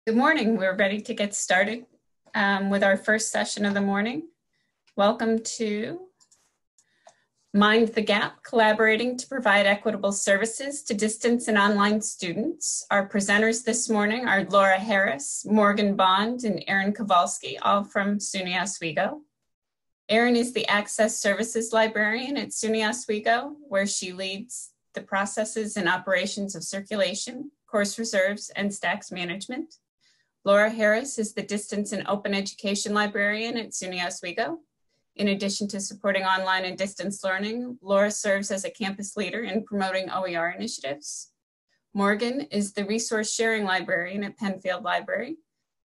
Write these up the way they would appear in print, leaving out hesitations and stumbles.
Good morning. We're ready to get started with our first session of the morning. Welcome to Mind the Gap, collaborating to provide equitable services to distance and online students. Our presenters this morning are Laura Harris, Morgan Bond, and Erin Kovalsky, all from SUNY Oswego. Erin is the Access Services Librarian at SUNY Oswego, where she leads the processes and operations of circulation, course reserves, and stacks management. Laura Harris is the Distance and Open Education Librarian at SUNY Oswego. In addition to supporting online and distance learning, Laura serves as a campus leader in promoting OER initiatives. Morgan is the Resource Sharing Librarian at Penfield Library,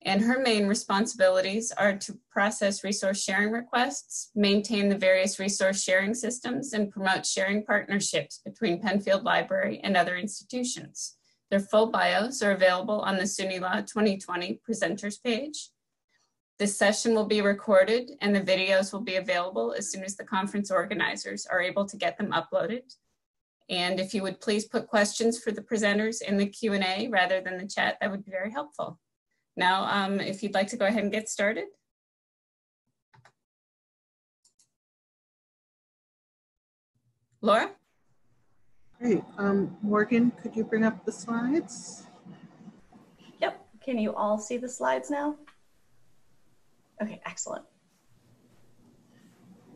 and her main responsibilities are to process resource sharing requests, maintain the various resource sharing systems, and promote sharing partnerships between Penfield Library and other institutions. Their full bios are available on the SUNYLA 2020 presenters page. This session will be recorded and the videos will be available as soon as the conference organizers are able to get them uploaded. And if you would please put questions for the presenters in the Q&A rather than the chat, that would be very helpful. Now, if you'd like to go ahead and get started. Laura? Great. Morgan, could you bring up the slides? Yep. Can you all see the slides now? Okay, excellent.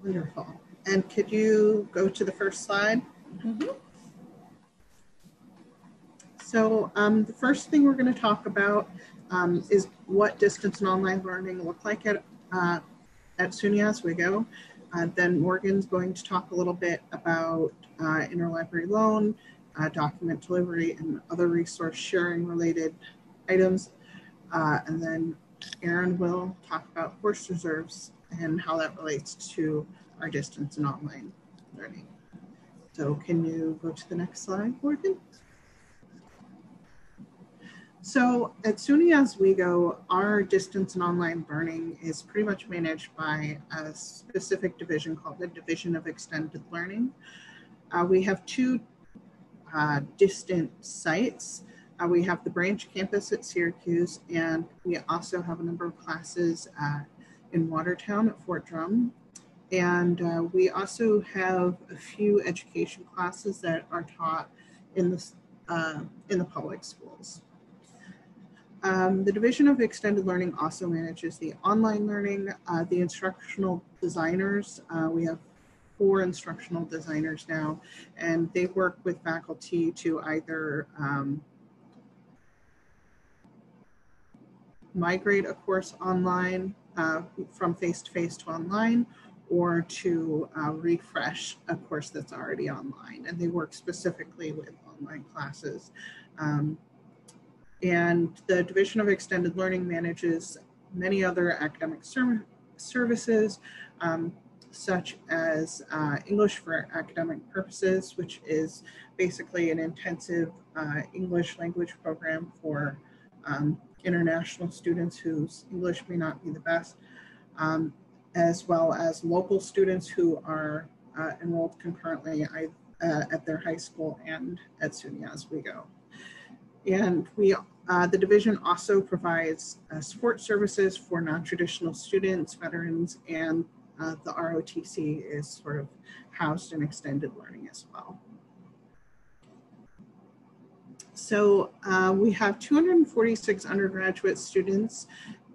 Wonderful. And could you go to the first slide? Mm-hmm. So the first thing we're going to talk about is what distance and online learning look like at SUNY Oswego. Then Morgan's going to talk a little bit about interlibrary loan, document delivery, and other resource sharing related items. And then Erin will talk about course reserves and how that relates to our distance and online learning. So can you go to the next slide, Morgan? So at SUNY Oswego, our distance and online learning is pretty much managed by a specific division called the Division of Extended Learning. We have two distant sites. We have the branch campus at Syracuse, and we also have a number of classes in Watertown at Fort Drum. And we also have a few education classes that are taught in the public schools. The Division of Extended Learning also manages the online learning, the instructional designers. We have 4 instructional designers now, and they work with faculty to either migrate a course online from face-to-face to online, or to refresh a course that's already online. And they work specifically with online classes. And the Division of Extended Learning manages many other academic services, such as English for Academic Purposes, which is basically an intensive English language program for international students whose English may not be the best, as well as local students who are enrolled concurrently at their high school and at SUNY Oswego. And the division also provides support services for non-traditional students, veterans, and the ROTC is sort of housed in extended learning as well. So we have 246 undergraduate students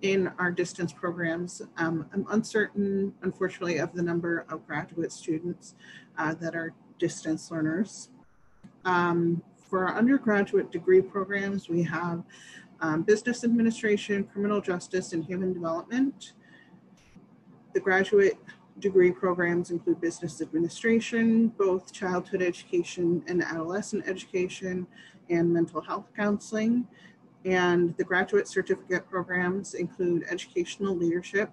in our distance programs. I'm uncertain, unfortunately, of the number of graduate students that are distance learners. For our undergraduate degree programs, we have business administration, criminal justice, and human development. The graduate degree programs include business administration, both childhood education and adolescent education, and mental health counseling. And the graduate certificate programs include educational leadership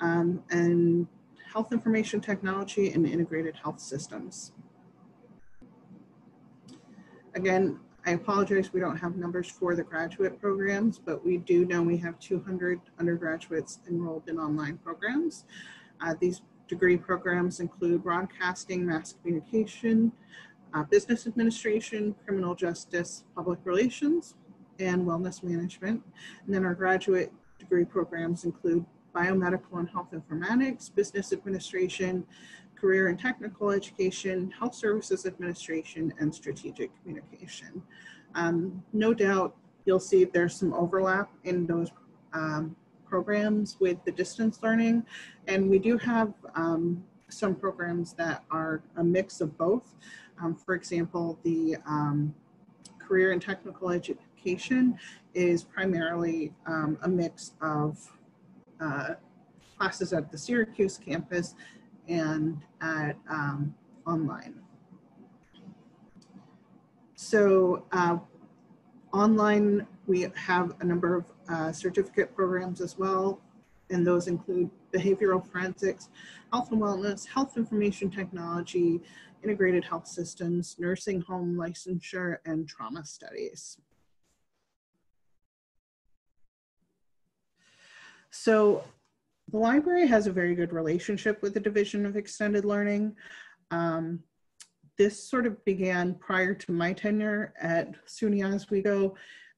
and health information technology and integrated health systems. Again, I apologize, we don't have numbers for the graduate programs, but we do know we have 200 undergraduates enrolled in online programs. These degree programs include broadcasting, mass communication, business administration, criminal justice, public relations. and wellness management. And then our graduate degree programs include biomedical and health informatics, business administration, career and technical education, health services administration, and strategic communication. No doubt you'll see there's some overlap in those programs with the distance learning, and we do have some programs that are a mix of both. For example, the career and technical education is primarily a mix of classes at the Syracuse campus and at online. So online, we have a number of certificate programs as well, and those include behavioral forensics, health and wellness, health information technology, integrated health systems, nursing home licensure, and trauma studies. So the library has a very good relationship with the Division of Extended Learning. This sort of began prior to my tenure at SUNY Oswego.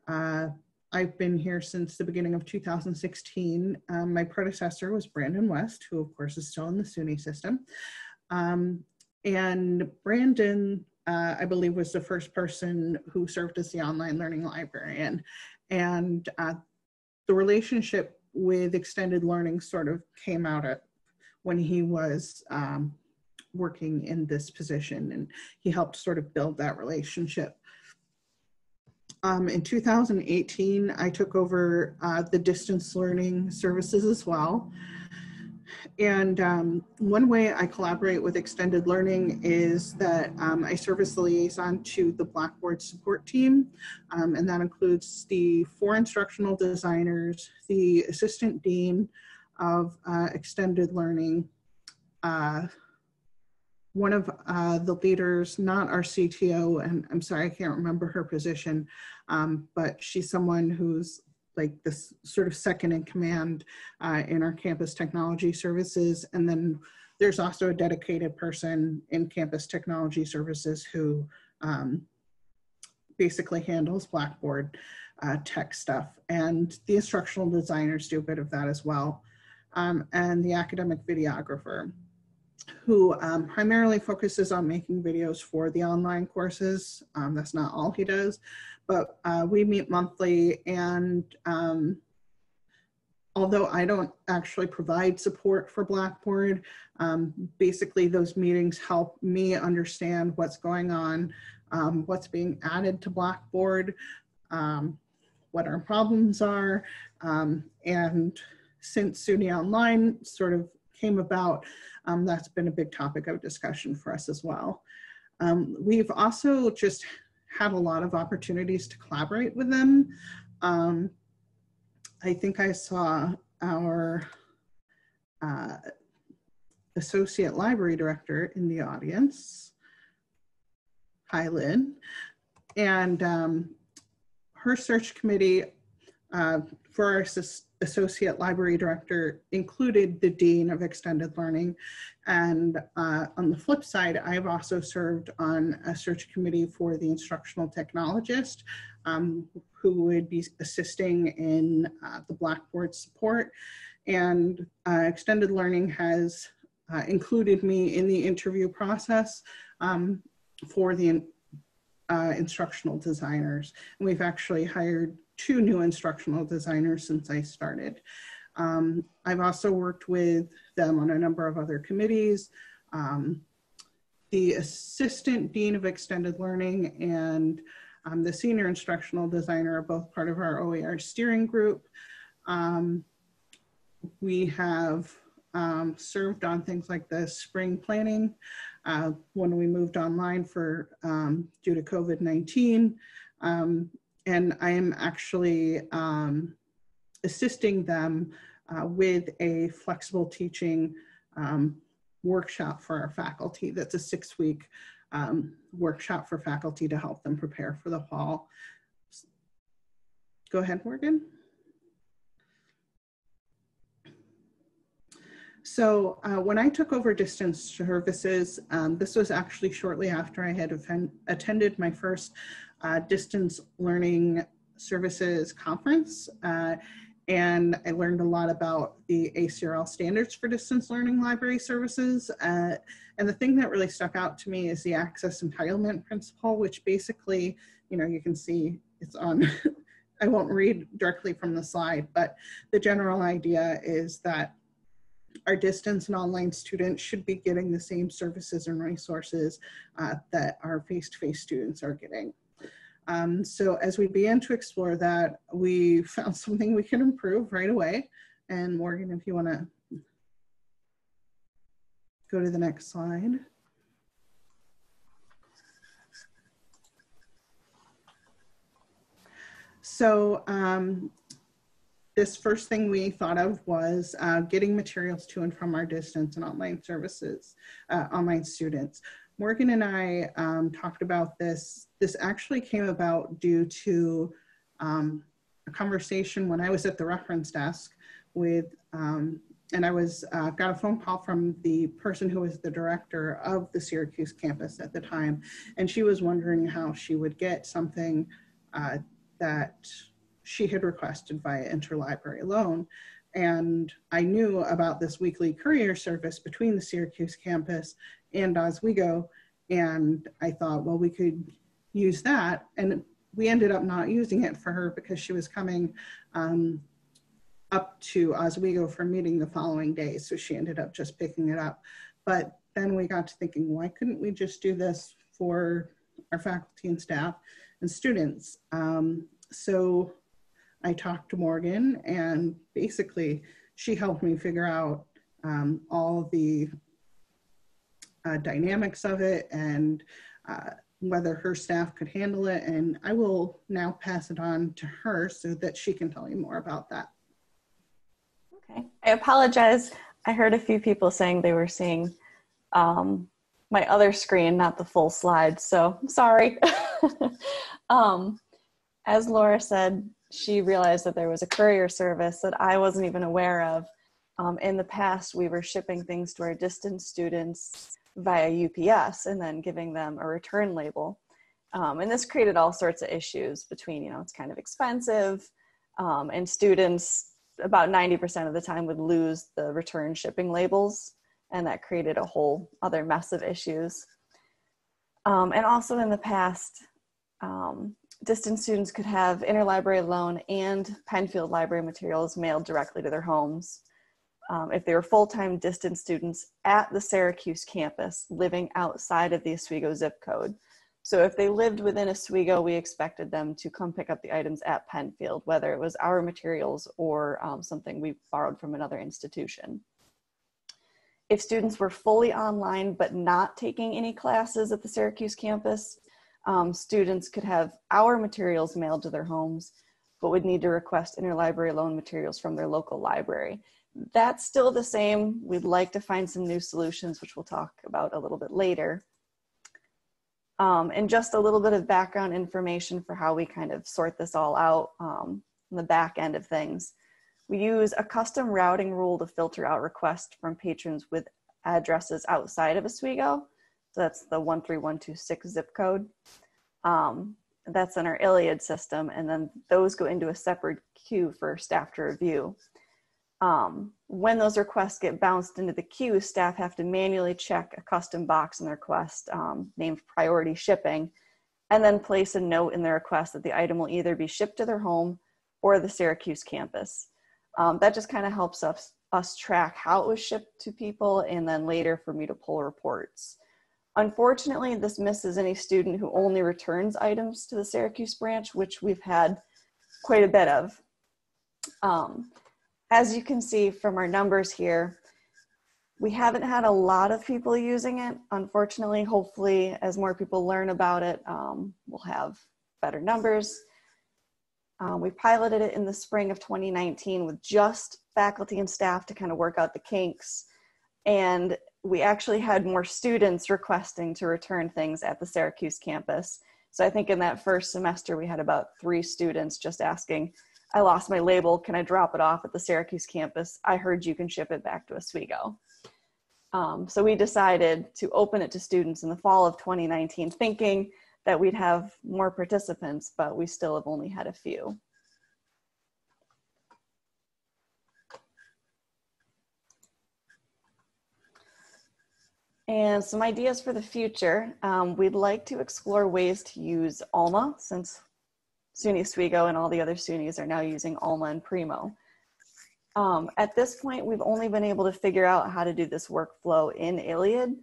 I've been here since the beginning of 2016. My predecessor was Brandon West, who of course is still in the SUNY system. And Brandon, I believe, was the first person who served as the online learning librarian. And the relationship with extended learning sort of came out at when he was working in this position, and he helped sort of build that relationship. In 2018, I took over the distance learning services as well. And one way I collaborate with extended learning is that I serve as the liaison to the Blackboard support team, and that includes the 4 instructional designers, the assistant dean of extended learning, one of the leaders, not our CTO, and I'm sorry, I can't remember her position, but she's someone who's like this sort of second in command in our campus technology services. And then there's also a dedicated person in campus technology services who basically handles Blackboard tech stuff. And the instructional designers do a bit of that as well. And the academic videographer, who primarily focuses on making videos for the online courses. That's not all he does, but we meet monthly, and although I don't actually provide support for Blackboard, basically those meetings help me understand what's going on, what's being added to Blackboard, what our problems are, and since SUNY Online sort of came about, that's been a big topic of discussion for us as well. We've also just had a lot of opportunities to collaborate with them. I think I saw our associate library director in the audience. Hi, Lynn. And her search committee for our associate library director included the dean of extended learning. And on the flip side, I've also served on a search committee for the instructional technologist, who would be assisting in the Blackboard support. And extended learning has included me in the interview process for the instructional designers. And we've actually hired 2 new instructional designers since I started. I've also worked with them on a number of other committees. The assistant dean of extended learning and the senior instructional designer are both part of our OER steering group. We have served on things like the spring planning when we moved online for due to COVID-19. And I am actually assisting them with a flexible teaching workshop for our faculty. That's a 6-week workshop for faculty to help them prepare for the fall. Go ahead, Morgan. So when I took over distance services, this was actually shortly after I had attended my first distance learning Services Conference, and I learned a lot about the ACRL standards for distance learning library services. And the thing that really stuck out to me is the access entitlement principle, which basically, you can see it's on, I won't read directly from the slide, but the general idea is that our distance and online students should be getting the same services and resources that our face-to-face students are getting. So as we began to explore that, we found something we can improve right away. And Morgan, if you want to go to the next slide. So this first thing we thought of was getting materials to and from our distance and online services, online students. Morgan and I talked about this. This actually came about due to a conversation when I was at the reference desk with, and I got a phone call from the person who was the director of the Syracuse campus at the time, and she was wondering how she would get something that she had requested via interlibrary loan. And I knew about this weekly courier service between the Syracuse campus and Oswego. And I thought, well, we could use that. And we ended up not using it for her because she was coming up to Oswego for a meeting the following day. So she ended up just picking it up. But then we got to thinking, why couldn't we just do this for our faculty and staff and students? So I talked to Morgan, and basically she helped me figure out all the dynamics of it and whether her staff could handle it. And I will now pass it on to her so that she can tell you more about that. Okay, I apologize. I heard a few people saying they were seeing my other screen, not the full slide, so I'm sorry. As Laura said, she realized that there was a courier service that I wasn't even aware of. In the past, we were shipping things to our distance students via UPS and then giving them a return label. And this created all sorts of issues between, it's kind of expensive, and students about 90% of the time would lose the return shipping labels, and that created a whole other mess of issues. And also in the past, distance students could have interlibrary loan and Penfield library materials mailed directly to their homes. If they were full-time distance students at the Syracuse campus living outside of the Oswego zip code. So if they lived within Oswego, we expected them to come pick up the items at Penfield, whether it was our materials or something we borrowed from another institution. If students were fully online but not taking any classes at the Syracuse campus, students could have our materials mailed to their homes, but would need to request interlibrary loan materials from their local library. That's still the same. We'd like to find some new solutions, which we'll talk about a little bit later. And just a little bit of background information for how we kind of sort this all out on the back end of things. We use a custom routing rule to filter out requests from patrons with addresses outside of Oswego. So that's the 13126 zip code. That's in our Iliad system, and then those go into a separate queue for staff to review. When those requests get bounced into the queue, staff have to manually check a custom box in the request named priority shipping, and then place a note in the request that the item will either be shipped to their home or the Syracuse campus. That just kind of helps us track how it was shipped to people, and then later for me to pull reports. Unfortunately, this misses any student who only returns items to the Syracuse branch, which we've had quite a bit of. As you can see from our numbers here, we haven't had a lot of people using it. Unfortunately, hopefully, as more people learn about it, we'll have better numbers. We piloted it in the spring of 2019 with just faculty and staff to kind of work out the kinks. And we actually had more students requesting to return things at the Syracuse campus. So I think in that first semester, we had about 3 students just asking, I lost my label, can I drop it off at the Syracuse campus? I heard you can ship it back to Oswego. So we decided to open it to students in the fall of 2019, thinking that we'd have more participants, but we still have only had a few. And some ideas for the future. We'd like to explore ways to use Alma, since SUNY Oswego and all the other SUNYs are now using Alma and Primo. At this point, we've only been able to figure out how to do this workflow in ILLiad.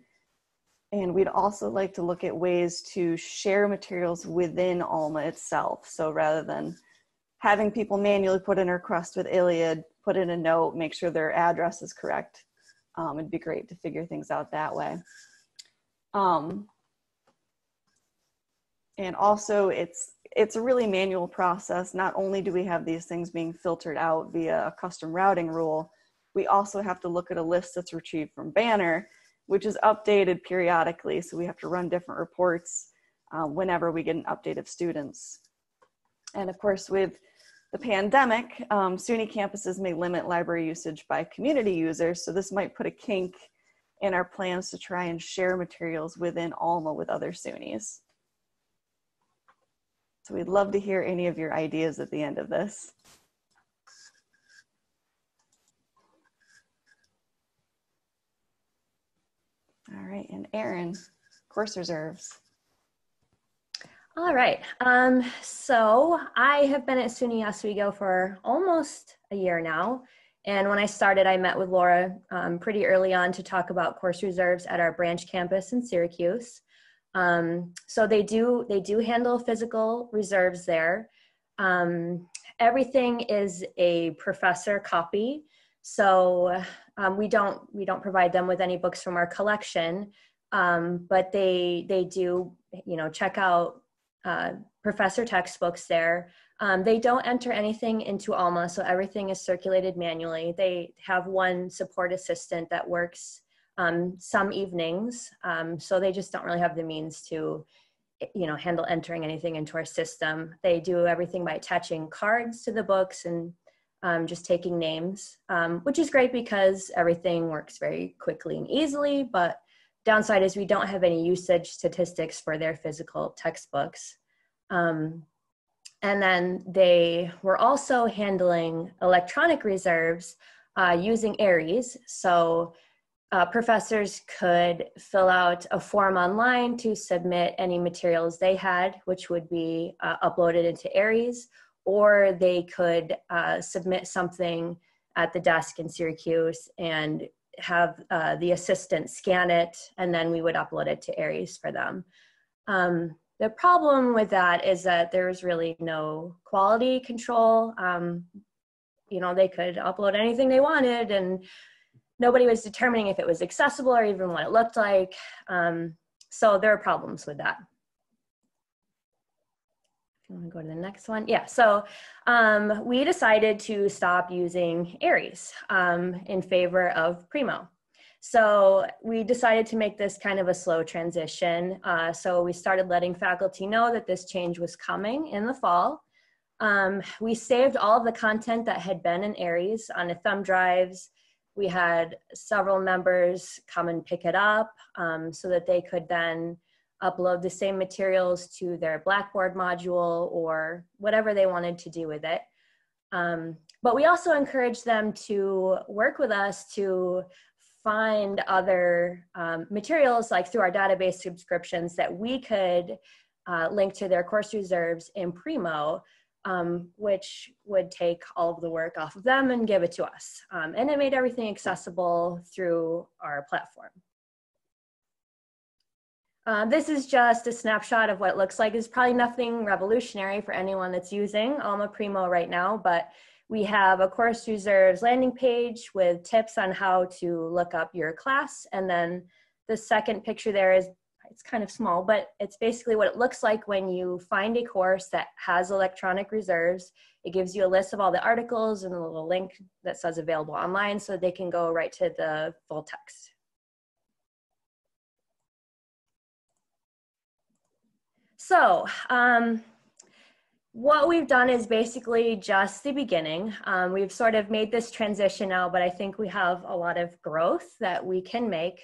And we'd also like to look at ways to share materials within Alma itself. So rather than having people manually put in a request with ILLiad, put in a note, make sure their address is correct, it'd be great to figure things out that way. And also it's a really manual process. Not only do we have these things being filtered out via a custom routing rule, we also have to look at a list that's retrieved from Banner, which is updated periodically. So we have to run different reports whenever we get an update of students. And of course, with the pandemic, SUNY campuses may limit library usage by community users. So this might put a kink in our plans to try and share materials within Alma with other SUNYs. So we'd love to hear any of your ideas at the end of this. All right, and Erin, course reserves. All right, so I have been at SUNY Oswego for almost a year now. And when I started, I met with Laura pretty early on to talk about course reserves at our branch campus in Syracuse. So they do handle physical reserves there. Everything is a professor copy. So we don't provide them with any books from our collection, but they do, check out professor textbooks there. They don't enter anything into Alma, so everything is circulated manually. They have one support assistant that works some evenings, so they just don't really have the means to, handle entering anything into our system. They do everything by attaching cards to the books and just taking names, which is great because everything works very quickly and easily, but downside is we don't have any usage statistics for their physical textbooks. And then they were also handling electronic reserves using Aries. So professors could fill out a form online to submit any materials they had, which would be uploaded into Aries, or they could submit something at the desk in Syracuse and have the assistant scan it, and then we would upload it to Aries for them. The problem with that is that there's really no quality control. They could upload anything they wanted, and nobody was determining if it was accessible or even what it looked like. So there are problems with that. I'm gonna go to the next one. Yeah, so we decided to stop using Aries in favor of Primo. So we decided to make this kind of a slow transition. So we started letting faculty know that this change was coming in the fall. We saved all of the content that had been in Aries on the thumb drives. We had several members come and pick it up so that they could then upload the same materials to their Blackboard module or whatever they wanted to do with it. But we also encouraged them to work with us to find other materials, like through our database subscriptions, that we could link to their course reserves in Primo, which would take all of the work off of them and give it to us. And it made everything accessible through our platform. This is just a snapshot of what it looks like. It's probably nothing revolutionary for anyone that's using Alma Primo right now, but we have a course reserves landing page with tips on how to look up your class. And then the second picture there is, it's kind of small, but it's basically what it looks like when you find a course that has electronic reserves. It gives you a list of all the articles and a little link that says available online, so they can go right to the full text. So what we've done is basically just the beginning. We've sort of made this transition now, but I think we have a lot of growth that we can make,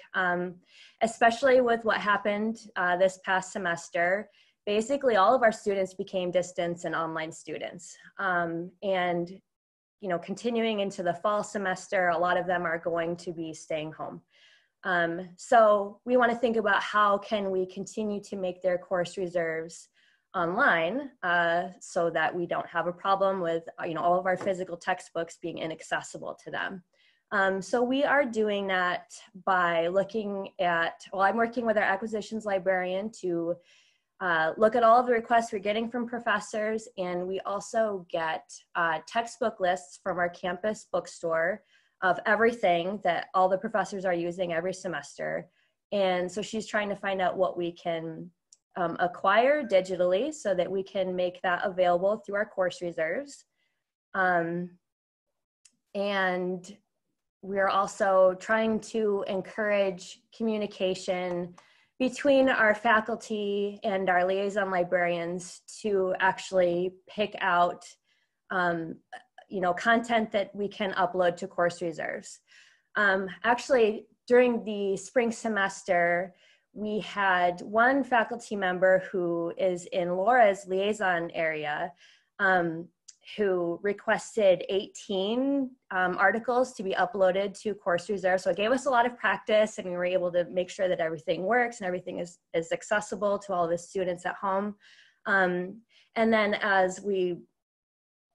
especially with what happened this past semester. basically all of our students became distance and online students. And, you know, continuing into the fall semester, a lot of them are going to be staying home. So we want to think about how can we continue to make their course reserves online so that we don't have a problem with, you know, all of our physical textbooks being inaccessible to them. So we are doing that by looking at, well, I'm working with our acquisitions librarian to look at all of the requests we're getting from professors, and we also get textbook lists from our campus bookstore of everything that all the professors are using every semester. And so she's trying to find out what we can acquire digitally so that we can make that available through our course reserves. And we're also trying to encourage communication between our faculty and our liaison librarians to actually pick out you know, content that we can upload to course reserves. Actually, during the spring semester, we had one faculty member who is in Laura's liaison area who requested 18 articles to be uploaded to course reserve. So it gave us a lot of practice, and we were able to make sure that everything works and everything is accessible to all the students at home. And then as we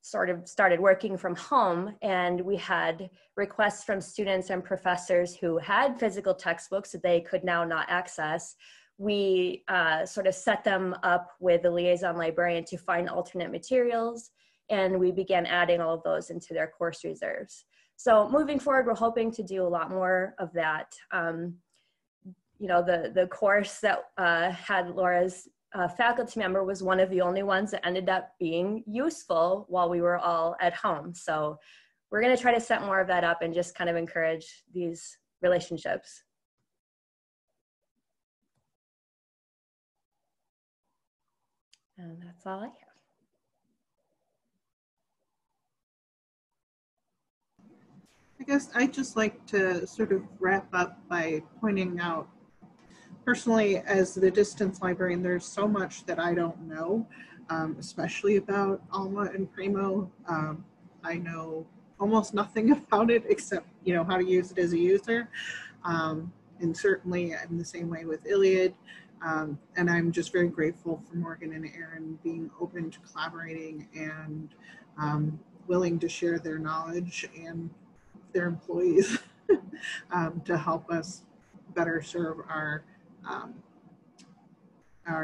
sort of started working from home and we had requests from students and professors who had physical textbooks that they could now not access, we sort of set them up with the liaison librarian to find alternate materials, and we began adding all of those into their course reserves. So moving forward, we're hoping to do a lot more of that. You know, the course that had Laura's faculty member was one of the only ones that ended up being useful while we were all at home. So we're going to try to set more of that up and just kind of encourage these relationships. And that's all I have. I guess I'd just like to sort of wrap up by pointing out, personally, as the distance librarian, there's so much that I don't know, especially about Alma and Primo. I know almost nothing about it except, you know, how to use it as a user. And certainly I'm the same way with Iliad. And I'm just very grateful for Morgan and Erin being open to collaborating and willing to share their knowledge and their employees to help us better serve our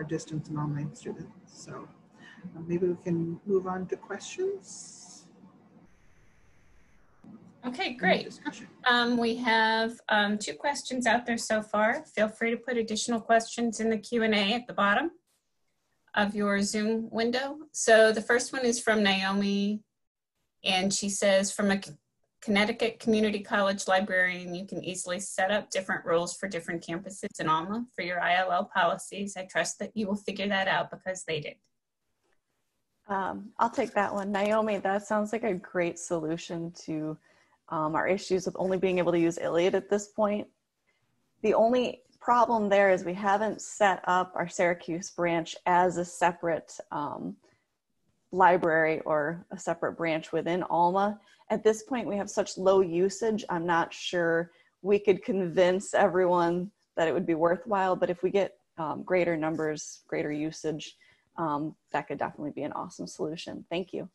distance and online students. So maybe we can move on to questions. Okay, great. We have 2 questions out there so far. Feel free to put additional questions in the Q&A at the bottom of your Zoom window. So the first one is from Naomi, and she says, from a Connecticut Community College librarian, you can easily set up different rules for different campuses in Alma for your ILL policies. I trust that you will figure that out because they did. I'll take that one. Naomi, that sounds like a great solution to our issues with only being able to use Iliad at this point. The only problem there is we haven't set up our Syracuse branch as a separate library or a separate branch within Alma. At this point, we have such low usage, I'm not sure we could convince everyone that it would be worthwhile, but if we get greater numbers, greater usage, that could definitely be an awesome solution. Thank you.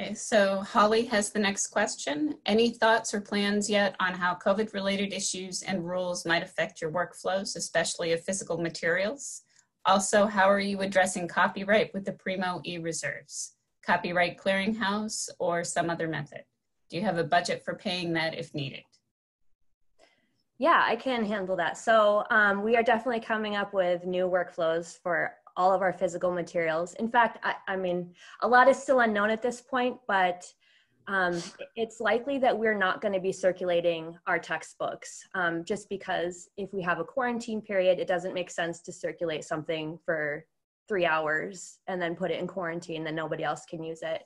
Okay, so Holly has the next question. Any thoughts or plans yet on how COVID-related issues and rules might affect your workflows, especially of physical materials? Also, how are you addressing copyright with the Primo e-reserves? Copyright clearinghouse or some other method? Do you have a budget for paying that if needed? Yeah, I can handle that. So we are definitely coming up with new workflows for all of our physical materials. In fact, I mean, a lot is still unknown at this point, but it's likely that we're not going to be circulating our textbooks just because if we have a quarantine period, it doesn't make sense to circulate something for 3 hours and then put it in quarantine, then nobody else can use it.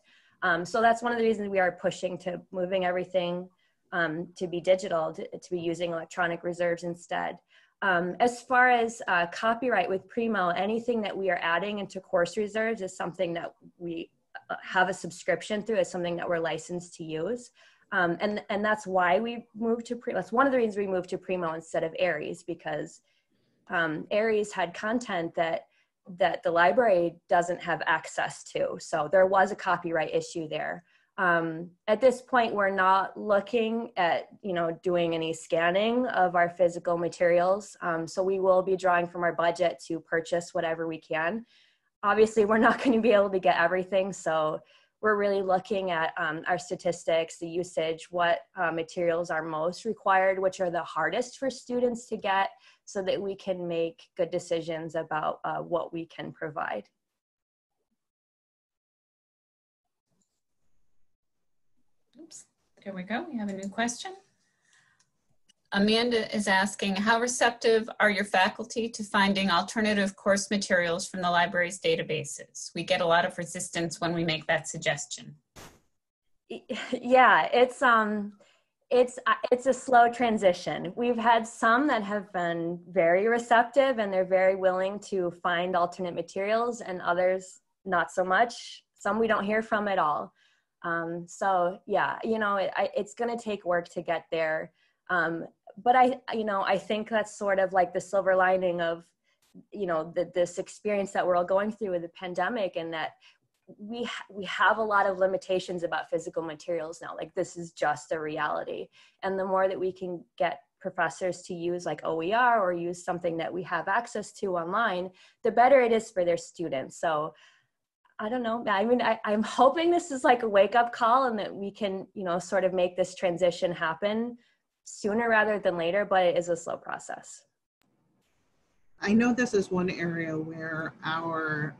So that's one of the reasons we are pushing to moving everything to be digital, to be using electronic reserves instead. As far as copyright with Primo, anything that we are adding into course reserves is something that we have a subscription through. It's something that we're licensed to use. And that's why we moved to Primo. That's one of the reasons we moved to Primo instead of Aries, because Aries had content that the library doesn't have access to. So there was a copyright issue there. At this point, we're not looking at, doing any scanning of our physical materials. So we will be drawing from our budget to purchase whatever we can. Obviously, we're not going to be able to get everything. So we're really looking at our statistics, the usage, what materials are most required, which are the hardest for students to get, so that we can make good decisions about what we can provide. Oops, there we go. We have a new question. Amanda is asking, how receptive are your faculty to finding alternative course materials from the library's databases? We get a lot of resistance when we make that suggestion. Yeah, it's a slow transition. We've had some that have been very receptive and they're very willing to find alternate materials, and others not so much. Some we don't hear from at all. So yeah, it's going to take work to get there. But I think that's sort of like the silver lining of, this experience that we're all going through with the pandemic, and that we have a lot of limitations about physical materials now. Like, this is just a reality. And the more that we can get professors to use like OER or use something that we have access to online, the better it is for their students. So I don't know. I mean, I'm hoping this is like a wake-up call and that we can, sort of make this transition happen sooner rather than later, but it is a slow process. I know this is one area where our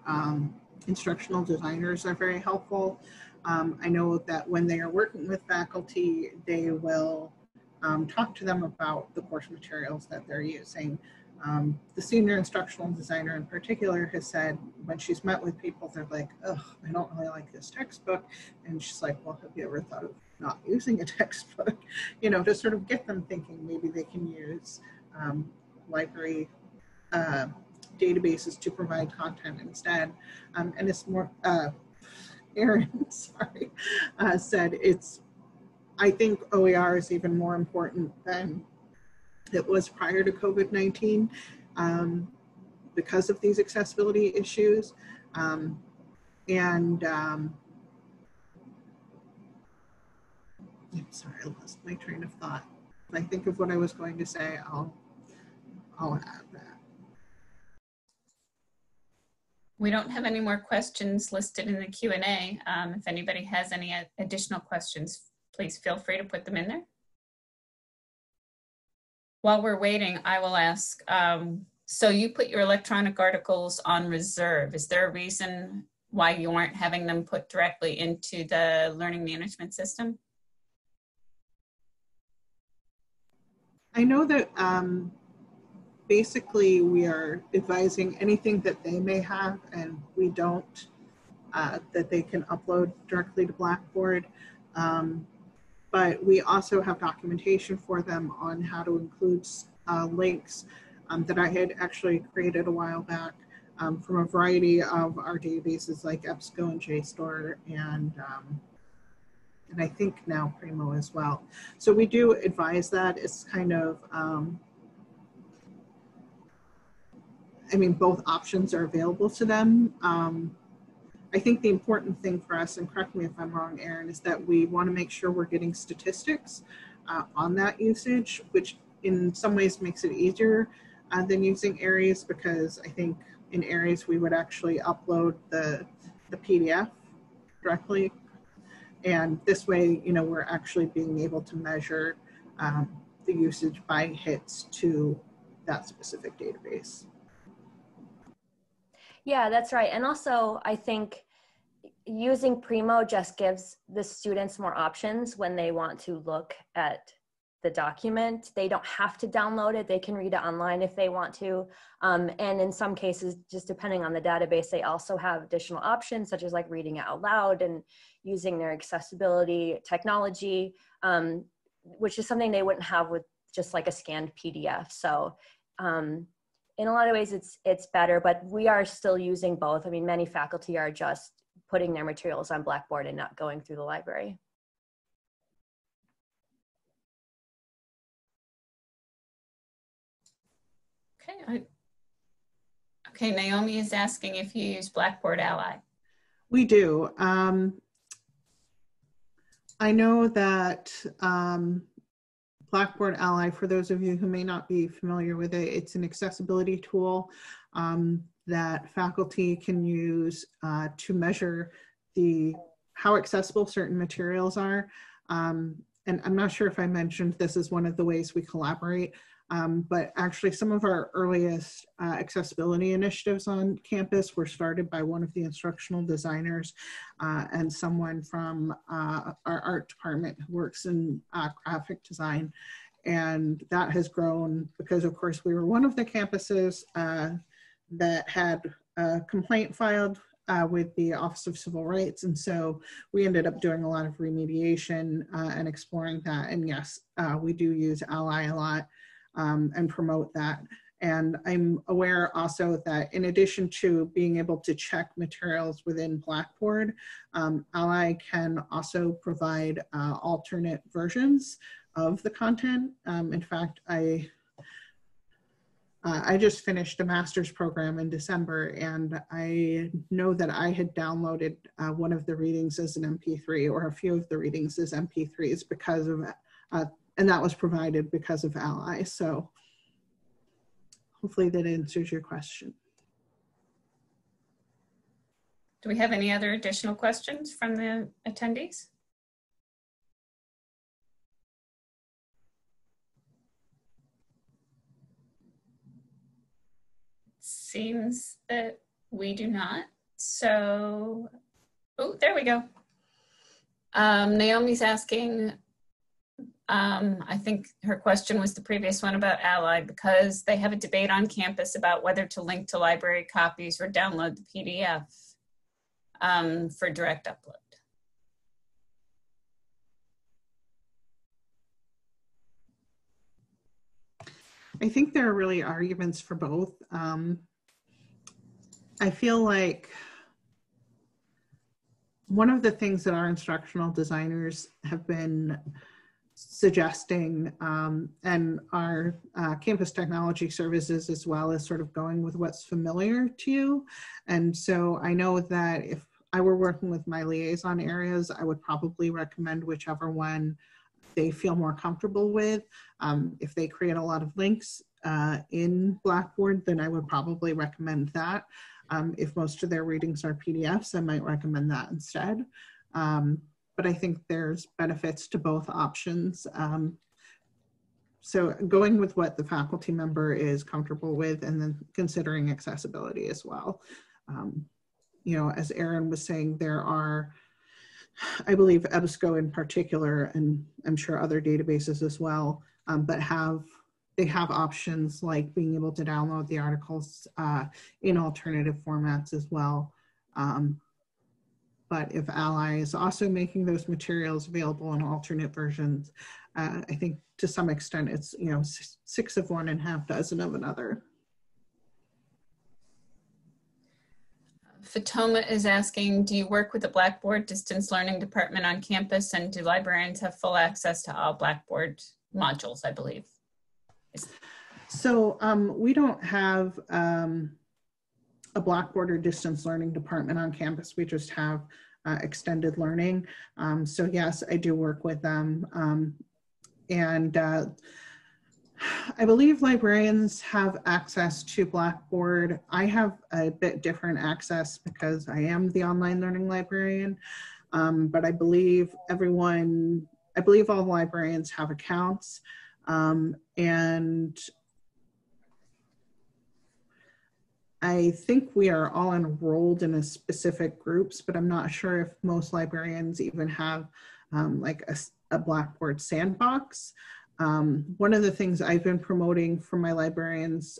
instructional designers are very helpful. I know that when they are working with faculty, they will talk to them about the course materials that they're using. The senior instructional designer in particular has said when she's met with people, they're like, "Ugh, I don't really like this textbook." And she's like, "Well, have you ever thought of not using a textbook?" To sort of get them thinking maybe they can use library databases to provide content instead. And it's more, Erin, sorry, said I think OER is even more important than it was prior to COVID-19 because of these accessibility issues. I'm sorry, I lost my train of thought. If I think of what I was going to say, I'll add that. We don't have any more questions listed in the Q&A. If anybody has any additional questions, please feel free to put them in there. While we're waiting, I will ask, so you put your electronic articles on reserve. Is there a reason why you aren't having them put directly into the learning management system? I know that basically we are advising anything that they may have and we don't, that they can upload directly to Blackboard. But we also have documentation for them on how to include links that I had actually created a while back from a variety of our databases like EBSCO and JSTOR and I think now Primo as well. So we do advise that. It's kind of, both options are available to them. I think the important thing for us, and correct me if I'm wrong, Erin, is that we want to make sure we're getting statistics on that usage, which in some ways makes it easier than using Aries, because I think in Aries we would actually upload the PDF directly. And this way, we're actually being able to measure the usage by hits to that specific database. Yeah, that's right. And also, I think using Primo just gives the students more options when they want to look at the document. They don't have to download it. They can read it online if they want to. And in some cases, just depending on the database, they also have additional options, such as like reading it out loud and using their accessibility technology, which is something they wouldn't have with just like a scanned PDF. So In a lot of ways it's better, but we are still using both. I mean, many faculty are just putting their materials on Blackboard and not going through the library. Okay, Naomi is asking if you use Blackboard Ally. We do. I know that Blackboard Ally, for those of you who may not be familiar with it, it's an accessibility tool that faculty can use to measure how accessible certain materials are. And I'm not sure if I mentioned this is one of the ways we collaborate, but actually some of our earliest accessibility initiatives on campus were started by one of the instructional designers and someone from our art department who works in graphic design. And that has grown because, of course, we were one of the campuses that had a complaint filed with the Office of Civil Rights. And so we ended up doing a lot of remediation and exploring that. And yes, we do use Ally a lot and promote that. And I'm aware also that in addition to being able to check materials within Blackboard, Ally can also provide alternate versions of the content. In fact, I just finished a master's program in December, and I know that I had downloaded one of the readings as an MP3 or a few of the readings as MP3s because of, and that was provided because of Ally. So hopefully that answers your question. Do we have any other additional questions from the attendees? Seems that we do not. So, oh, there we go. Naomi's asking, I think her question was the previous one about Ally, because they have a debate on campus about whether to link to library copies or download the PDF for direct upload. I think there are really arguments for both. I feel like one of the things that our instructional designers have been suggesting and our campus technology services as well is sort of going with what's familiar to you. And so I know that if I were working with my liaison areas, I would probably recommend whichever one they feel more comfortable with. If they create a lot of links in Blackboard, then I would probably recommend that. If most of their readings are PDFs, I might recommend that instead. But I think there's benefits to both options. So going with what the faculty member is comfortable with and then considering accessibility as well. You know, as Erin was saying, there are, I believe EBSCO in particular, and I'm sure other databases as well, but they have options like being able to download the articles in alternative formats as well. But if Ally is also making those materials available in alternate versions, I think to some extent it's, you know, 6 of one and half dozen of another. Fatoma is asking, do you work with the Blackboard distance learning department on campus, and do librarians have full access to all Blackboard modules, I believe? So we don't have a Blackboard or distance learning department on campus. We just have extended learning. So yes, I do work with them. And I believe librarians have access to Blackboard. I have a bit different access because I am the online learning librarian, but I believe all librarians have accounts. And I think we are all enrolled in a specific groups, but I'm not sure if most librarians even have like a Blackboard sandbox. One of the things I've been promoting for my librarians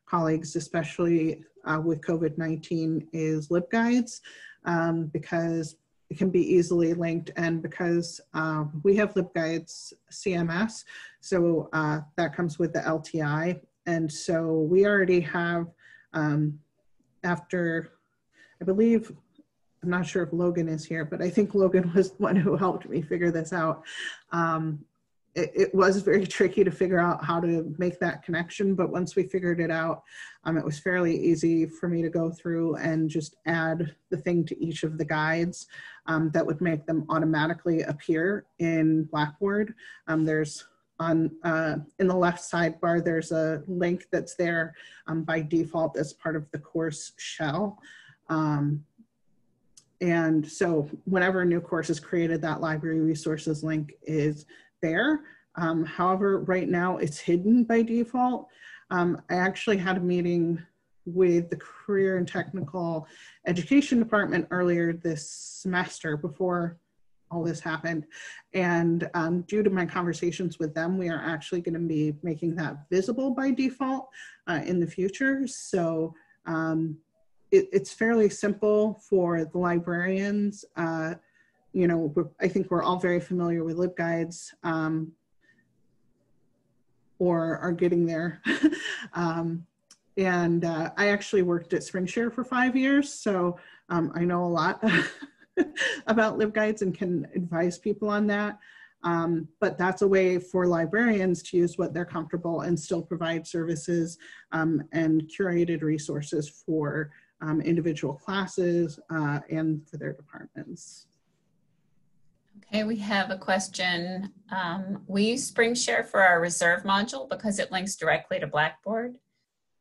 colleagues, especially with COVID-19, is LibGuides, because it can be easily linked, and because we have LibGuides CMS, so that comes with the LTI, And so we already have, after, I believe, I'm not sure if Logan is here, but I think Logan was the one who helped me figure this out. It was very tricky to figure out how to make that connection, but once we figured it out, it was fairly easy for me to go through and just add the thing to each of the guides that would make them automatically appear in Blackboard. There's in the left sidebar, there's a link that's there by default as part of the course shell. And so whenever a new course is created, that library resources link is there. However, right now it's hidden by default. I actually had a meeting with the Career and Technical Education Department earlier this semester before all this happened. And due to my conversations with them, we are actually going to be making that visible by default in the future. So it's fairly simple for the librarians. You know, I think we're all very familiar with LibGuides or are getting there. And I actually worked at SpringShare for 5 years, so I know a lot about LibGuides and can advise people on that. But that's a way for librarians to use what they're comfortable and still provide services and curated resources for individual classes and for their departments. Okay, we have a question. We use SpringShare for our reserve module because it links directly to Blackboard.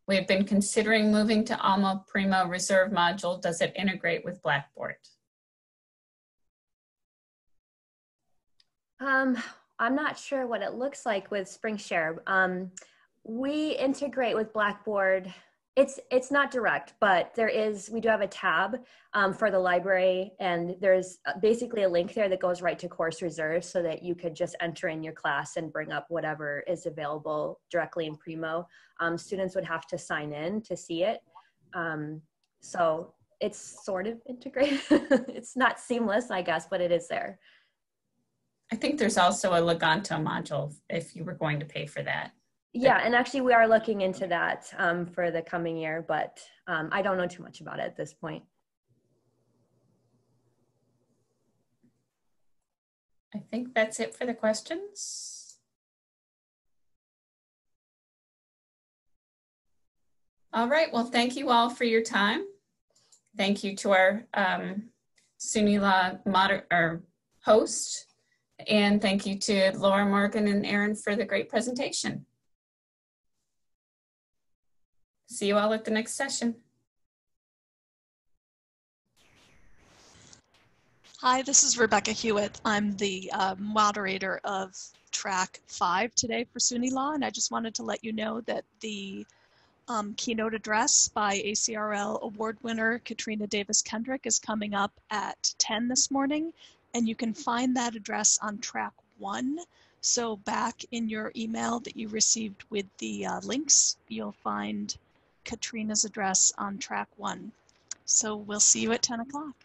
We have been considering moving to Alma Primo reserve module. Does it integrate with Blackboard? I'm not sure what it looks like with SpringShare. We integrate with Blackboard. It's not direct, but we do have a tab for the library, and there's basically a link there that goes right to course reserve so that you could just enter in your class and bring up whatever is available directly in Primo. Students would have to sign in to see it. So it's sort of integrated. It's not seamless, I guess, but it is there. I think there's also a Leganto module if you were going to pay for that. Yeah, and actually we are looking into that for the coming year, but I don't know too much about it at this point. I think that's it for the questions. All right, well, thank you all for your time. Thank you to our SUNYLA host, and thank you to Laura, Morgan, and Erin for the great presentation. See you all at the next session. Hi, this is Rebecca Hewitt. I'm the moderator of track 5 today for SUNYLA, and I just wanted to let you know that the keynote address by ACRL award winner Katrina Davis Kendrick is coming up at 10 this morning, and you can find that address on track 1. So back in your email that you received with the links, you'll find Katrina's address on track 1. So we'll see you at 10 o'clock.